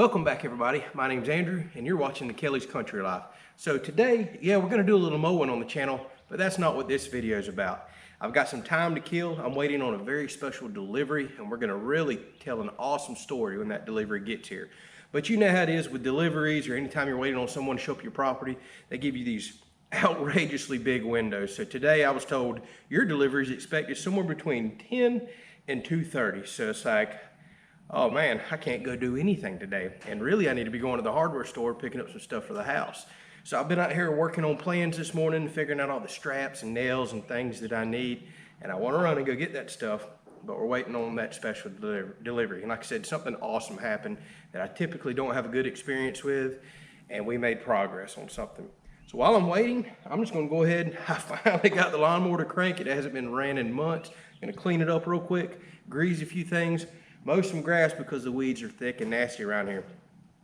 Welcome back, everybody. My name's Andrew and you're watching the Kelly's Country Life. So today, we're gonna do a little mowing on the channel, but that's not what this video is about. I've got some time to kill. I'm waiting on a very special delivery and we're gonna really tell an awesome story when that delivery gets here. But you know how it is with deliveries or anytime you're waiting on someone to show up your property, they give you these outrageously big windows. So today I was told your delivery is expected somewhere between 10 and 2:30. So it's like, oh man, I can't go do anything today. And really I need to be going to the hardware store picking up some stuff for the house. So I've been out here working on plans this morning, figuring out all the straps and nails and things that I need. And I want to run and go get that stuff, but we're waiting on that special delivery. And like I said, something awesome happened that I typically don't have a good experience with, and we made progress on something. So while I'm waiting, I'm just gonna go ahead. I finally got the lawnmower to crank. It hasn't been ran in months. Gonna clean it up real quick, grease a few things, mow some grass because the weeds are thick and nasty around here.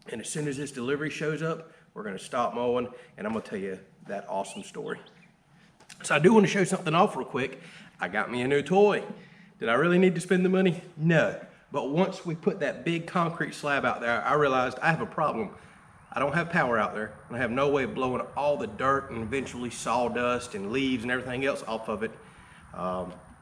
And as soon as this delivery shows up, we're gonna stop mowing and I'm gonna tell you that awesome story. So I do wanna show something off real quick. I got me a new toy. Did I really need to spend the money? No. But once we put that big concrete slab out there, I realized I have a problem. I don't have power out there. I have no way of blowing all the dirt and eventually sawdust and leaves and everything else off of it.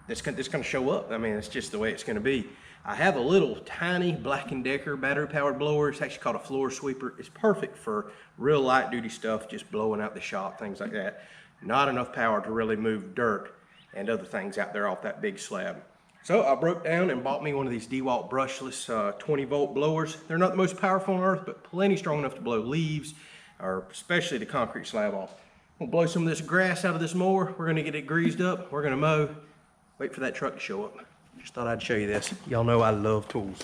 It's gonna show up. I mean, it's just the way it's gonna be. I have a little tiny Black & Decker battery powered blower. It's actually called a floor sweeper. It's perfect for real light duty stuff, just blowing out the shop, things like that. Not enough power to really move dirt and other things out there off that big slab. So I broke down and bought me one of these DeWalt brushless 20-volt blowers. They're not the most powerful on earth, but plenty strong enough to blow leaves, or especially the concrete slab off. We'll blow some of this grass out of this mower. We're gonna get it greased up. We're gonna mow. Wait for that truck to show up. Just thought I'd show you this. Y'all know I love tools.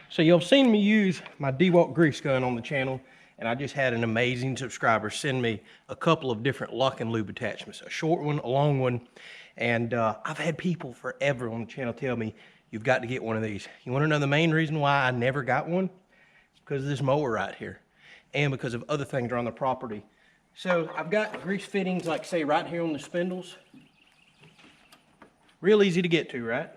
So y'all seen me use my DeWalt grease gun on the channel, and I just had an amazing subscriber send me a couple of different lock and lube attachments, a short one, a long one. And I've had people forever on the channel tell me, you've got to get one of these. You want to know the main reason why I never got one? It's because of this mower right here and because of other things around the property. So I've got grease fittings, like say right here on the spindles. Real easy to get to, right?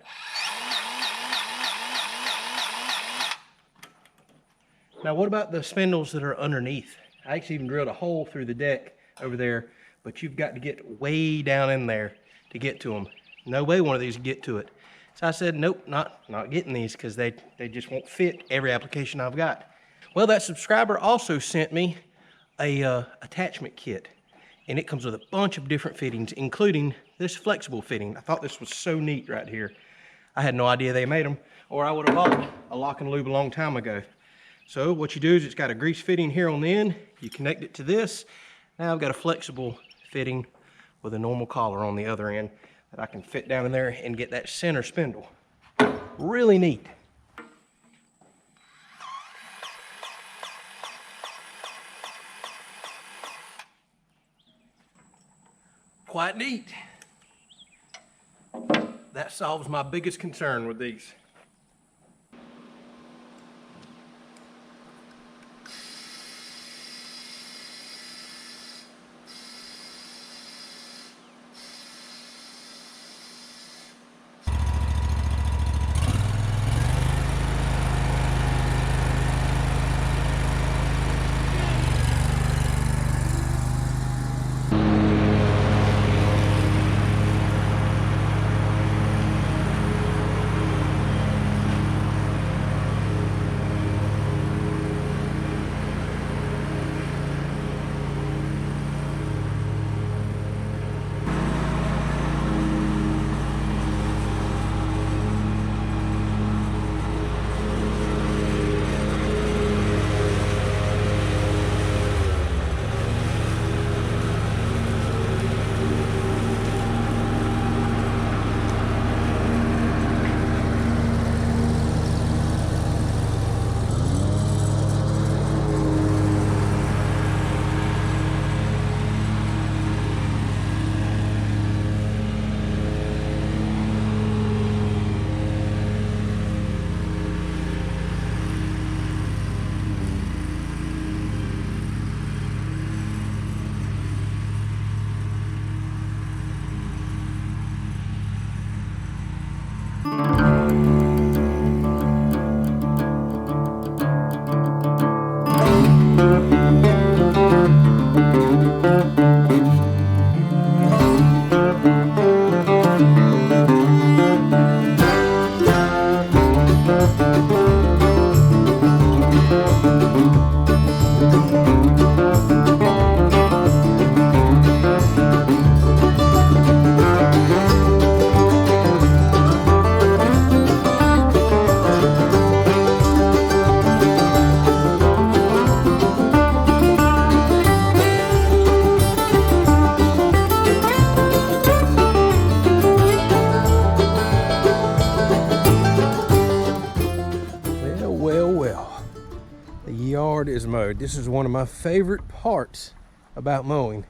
Now what about the spindles that are underneath? I actually even drilled a hole through the deck over there, but you've got to get way down in there to get to them. No way one of these would get to it. So I said, nope, not getting these because they just won't fit every application I've got. Well, that subscriber also sent me a attachment kit, and it comes with a bunch of different fittings, including this flexible fitting. I thought this was so neat right here. I had no idea they made them, or I would have bought a lock and lube a long time ago. So what you do is it's got a grease fitting here on the end. You connect it to this. Now I've got a flexible fitting with a normal collar on the other end that I can fit down in there and get that center spindle. Really neat. Quite neat. That solves my biggest concern with these. is mowed. This is one of my favorite parts about mowing.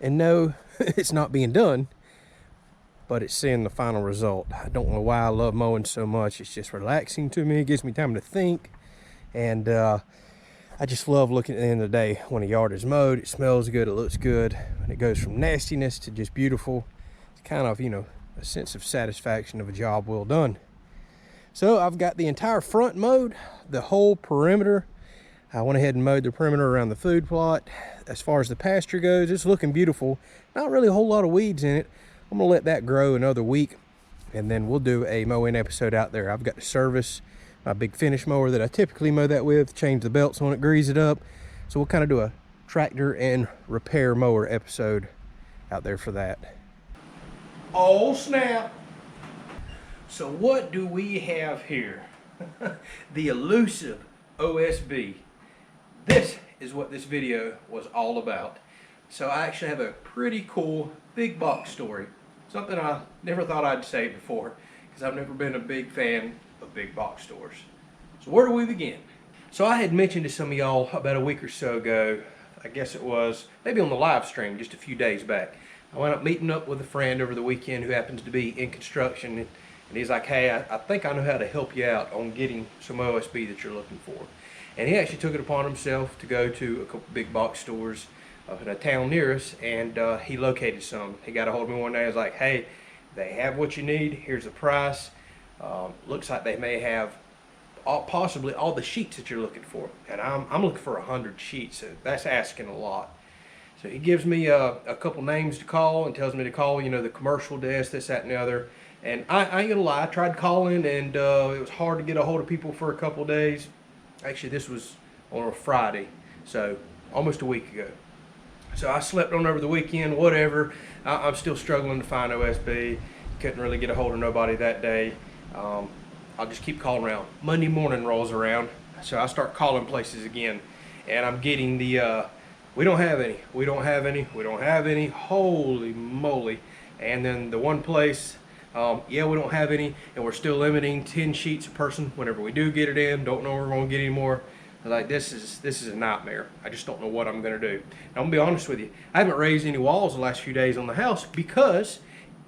And no, it's not being done, but it's seeing the final result. I don't know why I love mowing so much. It's just relaxing to me. It gives me time to think. And I just love looking at the end of the day when a yard is mowed. It smells good, it looks good, and it goes from nastiness to just beautiful. It's kind of, you know, a sense of satisfaction of a job well done. So I've got the entire front mowed, the whole perimeter. I went ahead and mowed the perimeter around the food plot. As far as the pasture goes, it's looking beautiful. Not really a whole lot of weeds in it. I'm gonna let that grow another week, and then we'll do a mowing episode out there. I've got to service my big finish mower that I typically mow that with, change the belts on it, grease it up. So we'll kind of do a tractor and repair mower episode out there for that. Oh snap! So what do we have here? The elusive OSB. This is what this video was all about. So I actually have a pretty cool big box story. Something I never thought I'd say before, because I've never been a big fan of big box stores. So where do we begin? So I had mentioned to some of y'all about a week or so ago, I guess it was maybe on the live stream just a few days back. I wound up meeting up with a friend over the weekend who happens to be in construction, and he's like, hey, I think I know how to help you out on getting some OSB that you're looking for. And he actually took it upon himself to go to a couple big box stores up in a town near us, and he located some. He got a hold of me one day. I was like, hey, they have what you need. Here's the price. Looks like they may have possibly all the sheets that you're looking for, and I'm looking for 100 sheets. So that's asking a lot. So he gives me a couple names to call and tells me to call, you know, the commercial desk, this, that, and the other. And I ain't gonna lie, I tried calling, and it was hard to get a hold of people for a couple days. Actually, this was on a Friday, so almost a week ago. So I slept on over the weekend, whatever. I'm still struggling to find OSB. Couldn't really get a hold of nobody that day. I'll just keep calling around. Monday morning rolls around, so I start calling places again, and I'm getting the we don't have any, we don't have any, we don't have any. Holy moly. And then the one place, yeah, we don't have any, and we're still limiting 10 sheets a person whenever we do get it in. Don't know we're going to get any more. Like, this is a nightmare. I just don't know what I'm going to do. Now, I'm going to be honest with you. I haven't raised any walls the last few days on the house because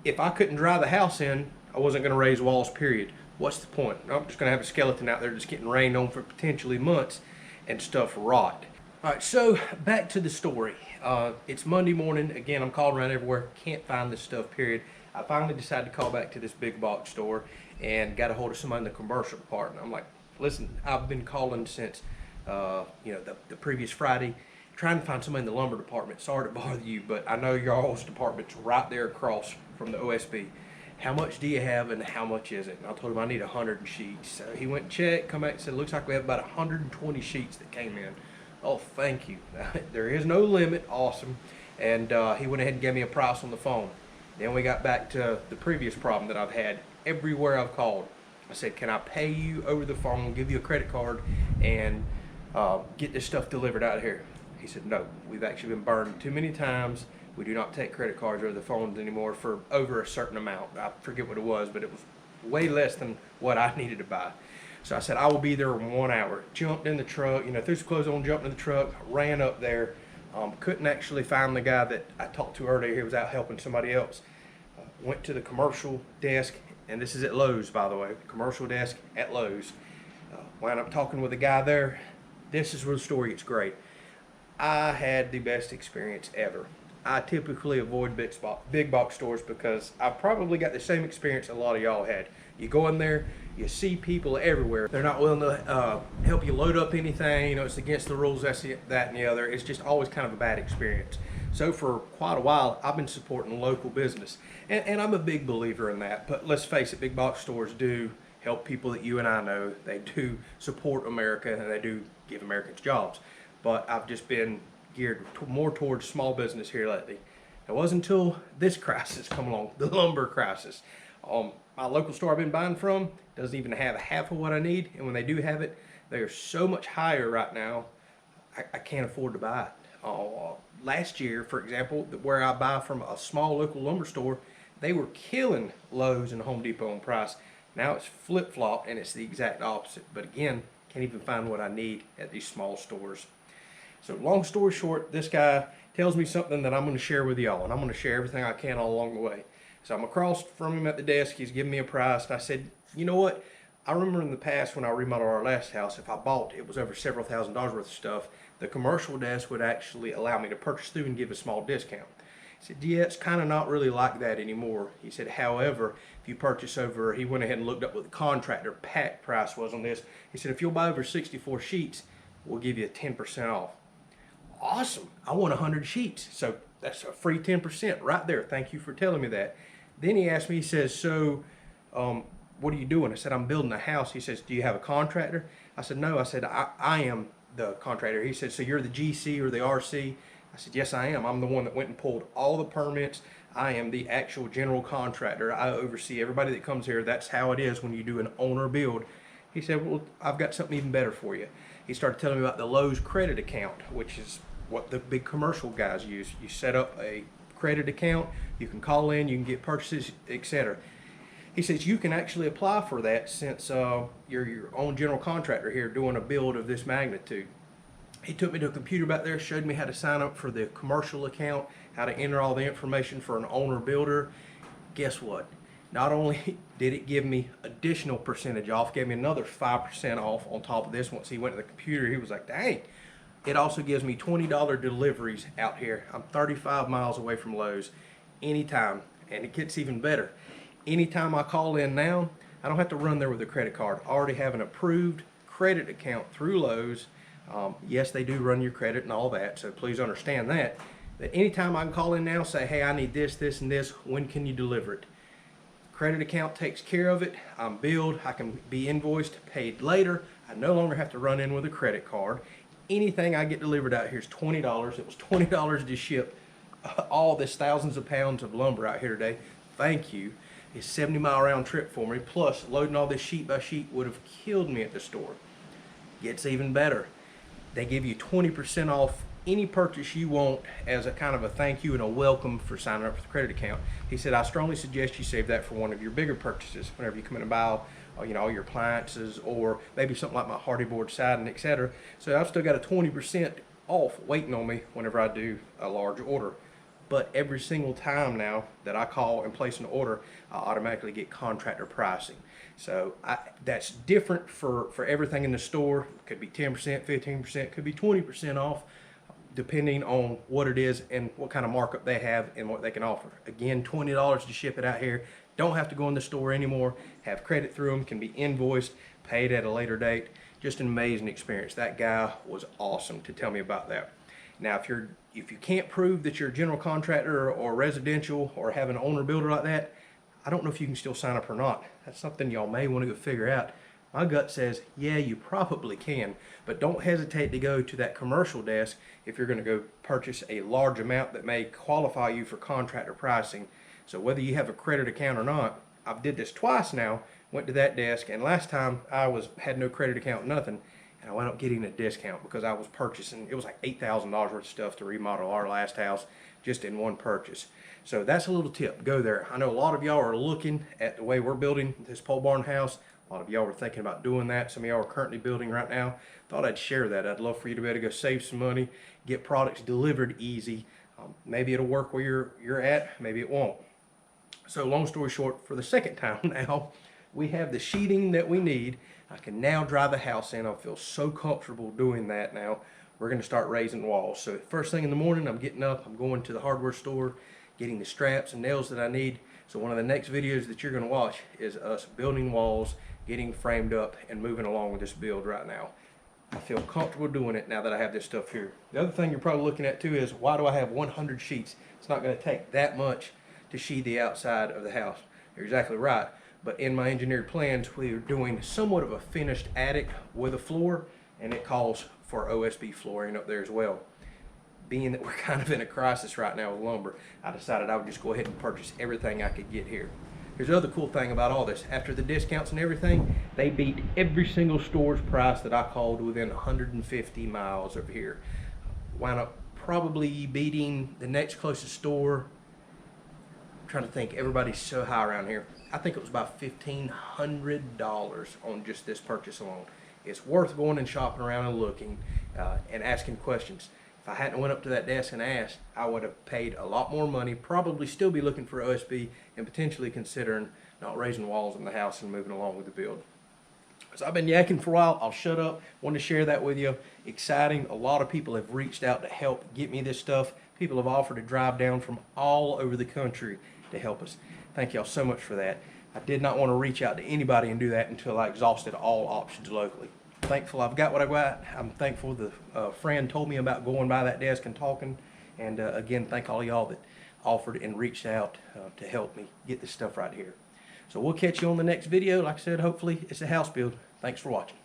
if I couldn't dry the house in, I wasn't going to raise walls, period. What's the point? I'm just going to have a skeleton out there just getting rained on for potentially months and stuff rot. All right, so back to the story. It's Monday morning. Again, I'm calling around everywhere. Can't find this stuff, period. I finally decided to call back to this big box store and got a hold of somebody in the commercial department. I'm like, listen, I've been calling since you know, the previous Friday, trying to find somebody in the lumber department. Sorry to bother you, but I know y'all's department's right there across from the OSB. How much do you have and how much is it? And I told him I need 100 sheets. So he went and checked, come back and said, looks like we have about 120 sheets that came in. Oh, thank you. There is no limit. Awesome. And he went ahead and gave me a price on the phone. Then we got back to the previous problem that I've had everywhere I've called. I said, can I pay you over the phone, give you a credit card, and get this stuff delivered out of here? He said, no, we've actually been burned too many times. We do not take credit cards over the phones anymore for over a certain amount. I forget what it was, but it was way less than what I needed to buy. So I said, I will be there in 1 hour. Jumped in the truck, you know, threw some clothes on, jumped in the truck, ran up there. Couldn't actually find the guy that I talked to earlier. He was out helping somebody else. Went to the commercial desk, and this is at Lowe's, by the way, commercial desk at Lowe's. Wound up talking with a guy there. This is where the story gets great. I had the best experience ever. I typically avoid big box stores because I've probably got the same experience a lot of y'all had. You go in there, you see people everywhere. They're not willing to help you load up anything. You know, it's against the rules, that, and the other. It's just always kind of a bad experience. So for quite a while, I've been supporting local business. And I'm a big believer in that. But let's face it, big box stores do help people that you and I know. They do support America, and they do give Americans jobs. But I've just been geared more towards small business here lately. It wasn't until this crisis come along, the lumber crisis. My local store I've been buying from doesn't even have half of what I need, and when they do have it, they are so much higher right now, I can't afford to buy it. Last year, for example, where I buy from a small local lumber store, they were killing Lowe's and Home Depot on price. Now it's flip-flop, and it's the exact opposite. But again, Can't even find what I need at these small stores. So long story short, this guy tells me something that I'm going to share with y'all, and I'm going to share everything I can all along the way. So I'm across from him at the desk. He's giving me a price, and I said, you know what? I remember in the past when I remodeled our last house, if I bought, it was over several $1,000s worth of stuff, the commercial desk would actually allow me to purchase through and give a small discount. He said, yeah, it's kind of not really like that anymore. He said, however, if you purchase over, he went ahead and looked up what the contractor pack price was on this. He said, if you'll buy over 64 sheets, we'll give you 10% off. Awesome. I want 100 sheets. So that's a free 10% right there. Thank you for telling me that. Then he asked me, he says, so what are you doing? I said, I'm building a house. He says, do you have a contractor? I said, no. I said, I am the contractor. He said, so you're the GC or the RC? I said, yes, I am. I'm the one that went and pulled all the permits. I am the actual general contractor. I oversee everybody that comes here. That's how it is when you do an owner build. He said, well, I've got something even better for you. He started telling me about the Lowe's credit account, which is what the big commercial guys use. You set up a credit account, you can call in, you can get purchases, etc. He says you can actually apply for that since you're your own general contractor here doing a build of this magnitude. He took me to a computer back there, showed me how to sign up for the commercial account, how to enter all the information for an owner builder. Guess what? Not only did it give me additional percentage off, gave me another 5% off on top of this. Once he went to the computer, he was like, dang. It also gives me $20 deliveries out here. I'm 35 miles away from Lowe's anytime, and it gets even better. Anytime I call in now, I don't have to run there with a credit card. I already have an approved credit account through Lowe's. Yes, they do run your credit and all that, so please understand that. But anytime I can call in now, say, hey, I need this, this, and this, when can you deliver it? Credit account takes care of it. I'm billed. I can be invoiced, paid later. I no longer have to run in with a credit card. Anything I get delivered out here is $20. It was $20 to ship all this thousands of pounds of lumber out here today. Thank you. It's a 70-mile round trip for me. Plus, loading all this sheet by sheet would have killed me at the store. Gets even better. They give you 20% off any purchase you want as a kind of a thank you and a welcome for signing up for the credit account. He said, I strongly suggest you save that for one of your bigger purchases whenever you come in and buy all your appliances, or maybe something like my hardy board siding, etc. So I've still got a 20% off waiting on me whenever I do a large order. But every single time now that I call and place an order, I automatically get contractor pricing. So that's different for everything in the store. It could be 10%, 15%, could be 20% off, depending on what it is and what kind of markup they have and what they can offer. Again, $20 to ship it out here. Don't have to go in the store anymore. Have credit through them, can be invoiced, paid at a later date. Just an amazing experience. That guy was awesome to tell me about that. Now, if you can't prove that you're a general contractor or residential or have an owner builder like that, I don't know if you can still sign up or not. That's something y'all may want to go figure out. My gut says, yeah, you probably can, but don't hesitate to go to that commercial desk if you're going to go purchase a large amount that may qualify you for contractor pricing. So whether you have a credit account or not, I've did this twice now, went to that desk, and last time I had no credit account, nothing, and I wound up getting a discount because I was purchasing, it was like $8,000 worth of stuff to remodel our last house just in one purchase. So that's a little tip, go there. I know a lot of y'all are looking at the way we're building this pole barn house. A lot of y'all are thinking about doing that. Some of y'all are currently building right now. Thought I'd share that. I'd love for you to be able to go save some money, get products delivered easy. Maybe it'll work where you're at, maybe it won't. So long story short, for the second time now, we have the sheeting that we need. I can now dry the house in. I feel so comfortable doing that now. We're going to start raising walls. So first thing in the morning, I'm getting up, I'm going to the hardware store, getting the straps and nails that I need. So one of the next videos that you're going to watch is us building walls, getting framed up, and moving along with this build right now. I feel comfortable doing it now that I have this stuff here. The other thing you're probably looking at too is, why do I have 100 sheets? It's not going to take that much to sheet the outside of the house. You're exactly right. But in my engineered plans, we are doing somewhat of a finished attic with a floor, and it calls for OSB flooring up there as well. Being that we're kind of in a crisis right now with lumber, I decided I would just go ahead and purchase everything I could get here. Here's the other cool thing about all this. After the discounts and everything, they beat every single store's price that I called within 150 miles of here. Wound up probably beating the next closest store. I'm trying to think, everybody's so high around here. I think it was about $1,500 on just this purchase alone. it's worth going and shopping around and looking and asking questions. If I hadn't went up to that desk and asked, I would have paid a lot more money, probably still be looking for OSB and potentially considering not raising walls in the house and moving along with the build. So I've been yakking for a while. I'll shut up. Wanted to share that with you. Exciting. A lot of people have reached out to help get me this stuff. People have offered to drive down from all over the country to help us. Thank y'all so much for that. I did not want to reach out to anybody and do that until I exhausted all options locally. Thankful I've got what I got. I'm thankful the friend told me about going by that desk and talking. And again, thank all y'all that offered and reached out to help me get this stuff right here. So we'll catch you on the next video. Like I said, hopefully it's a house build. Thanks for watching.